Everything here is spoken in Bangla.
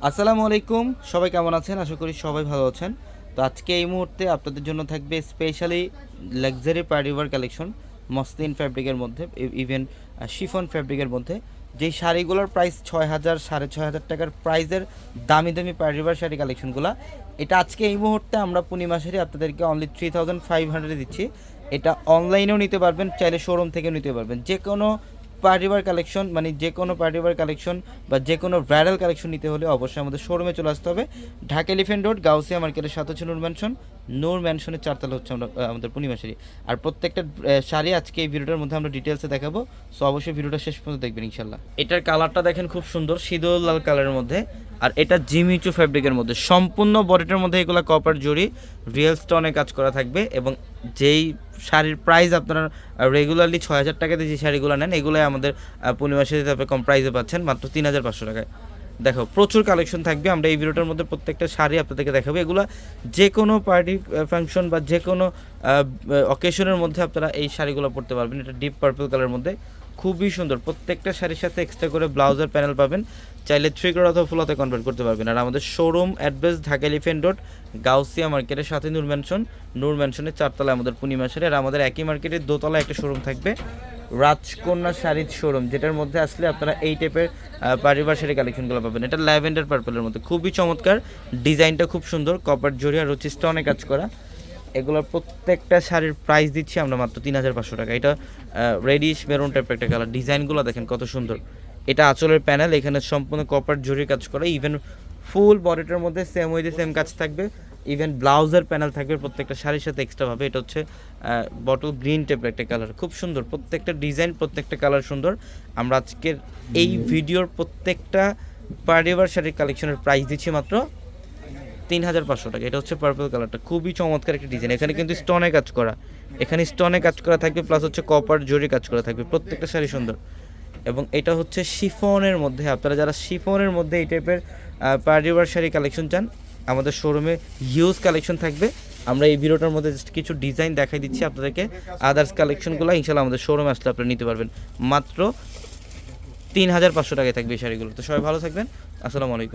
আসসালামু আলাইকুম, সবাই কেমন আছেন? আশা করি সবাই ভালো আছেন। তো আজকে এই মুহূর্তে আপনাদের জন্য থাকবে specially luxury party wear collection muslin ফ্যাব্রিকের মধ্যে, ইভেন শিফন ফ্যাব্রিকের মধ্যে। যেই শাড়িগুলোর প্রাইস 6,000 6,500 টাকার প্রাইসের দামি দামি পার্টি ওয়্যার শাড়ি কালেকশনগুলো, এটা আজকে এই মুহূর্তে আমরা পূর্ণিমা শাড়ি আপনাদেরকে অনলি 3,500 দিচ্ছি। এটা অনলাইনেও নিতে পারবেন, চাইলে শোরুম থেকেও নিতে পারবেন। যে কোনো পার্টিওয়ার কালেকশন, মানে যে কোনো পার্টিওয়ার কালেকশন বা যে কোনো ব্রাইডাল কালেকশন নিতে হলে অবশ্যই আমাদের শোরুমে চলে আসতে হবে। ঢাকা এলিফ্যান্ট রোড, গাউসিয়া মার্কেটের সাথে হচ্ছে নূর ম্যানশন। নূর ম্যানশনের চারতলা হচ্ছে আমাদের পূর্ণিমা শাড়ি। আর প্রত্যেকটা শাড়ি আজকে এই ভিডিওটার মধ্যে আমরা ডিটেলসে দেখাবো। সো অবশ্যই ভিডিওটা শেষ পর্যন্ত দেখবেন ইনশাল্লাহ। এটার কালারটা দেখেন, খুব সুন্দর সিঁদুর লাল কালারের মধ্যে। আর এটা জিমিচু ফ্যাব্রিকের মধ্যে, সম্পূর্ণ বডিটার মধ্যে এগুলো কপার জড়ি রিয়েল স্টোনে কাজ করা থাকবে। এবং যেই শাড়ির প্রাইস আপনারা রেগুলারলি 6,000 টাকাতে যে শাড়িগুলো নেন, এগুলোই আমাদের পূর্ণিমা শাড়িতে আপনি কম প্রাইসে পাচ্ছেন মাত্র 3,500 টাকায়। দেখো, প্রচুর কালেকশন থাকবে। আমরা এই ভিডিওটার মধ্যে প্রত্যেকটা শাড়ি আপনাদেরকে দেখাবো। এগুলো যে কোনো পার্টি ফাংশন বা যে কোনো অকেশনের মধ্যে আপনারা এই শাড়িগুলো পরতে পারবেন। এটা ডিপ পার্পল কালারের মধ্যে খুবই সুন্দর। প্রত্যেকটা শাড়ির সাথে এক্সট্রা করে ব্লাউজের প্যানেল পাবেন, চাইলে 3 অথবা ফুল হাতে কনভার্ট করতে পারবেন। আর আমাদের showroom address Dhaka elephant road, Gausia মার্কেটের সাথে নূর ম্যানশন। নূর ম্যানশনের চারতলায় আমাদের পূর্ণিমা শাড়ি। আর আমাদের একই মার্কেটের দোতলায় একটা শোরুম থাকবে, রাজকন্যা শাড়ির শোরুম, যেটার মধ্যে আসলে আপনারা এই টাইপের পারিবার শাড়ি কালেকশনগুলো পাবেন। এটা ল্যাভেন্ডার পার্পলের মধ্যে খুবই চমৎকার, ডিজাইনটা খুব সুন্দর, কপার জড়িয়া রচিসটা অনেক কাজ করা। এগুলোর প্রত্যেকটা শাড়ির প্রাইস দিচ্ছি আমরা মাত্র 3,500 টাকা। এটা রেডিশ মেরুন টাইপের একটা কালার। ডিজাইনগুলো দেখেন কত সুন্দর। এটা আঁচলের প্যানেল, এখানে সম্পূর্ণ কপার জড়ির কাজ করা। ইভেন ফুল বডিটার মধ্যে সেম ওয়েতে সেম কাজ থাকবে। ইভেন ব্লাউজের প্যানেল থাকবে প্রত্যেকটা শাড়ির সাথে এক্সট্রাভাবে। এটা হচ্ছে বটল গ্রিন টাইপের একটা কালার, খুব সুন্দর। প্রত্যেকটা ডিজাইন, প্রত্যেকটা কালার সুন্দর। আমরা আজকের এই ভিডিওর প্রত্যেকটা পার্টিওয়ার শাড়ির কালেকশনের প্রাইস দিচ্ছি মাত্র 3,500 টাকা। এটা হচ্ছে পার্পল কালারটা, খুবই চমৎকার একটা ডিজাইন। এখানে কিন্তু স্টোনে কাজ করা, এখানে স্টোনে কাজ করা থাকবে, প্লাস হচ্ছে কপার জরি কাজ করা থাকবে। প্রত্যেকটা শাড়ি সুন্দর। এবং এটা হচ্ছে শিফনের মধ্যে। আপনারা যারা শিফনের মধ্যে এই টাইপের পার্টিওয়ার শাড়ি কালেকশন চান, আমাদের শোরুমে হিউজ কালেকশন থাকবে। আমরা এই ভিডিওটার মধ্যে জাস্ট কিছু ডিজাইন দেখাই দিচ্ছি আপনাদেরকে। আদার্স কালেকশনগুলো ইনশাল্লাহ আমাদের শোরুমে আসলে আপনারা নিতে পারবেন। মাত্র 3,500 টাকায় থাকবে এই শাড়িগুলো। তো সবাই ভালো থাকবেন। আসসালামু আলাইকুম।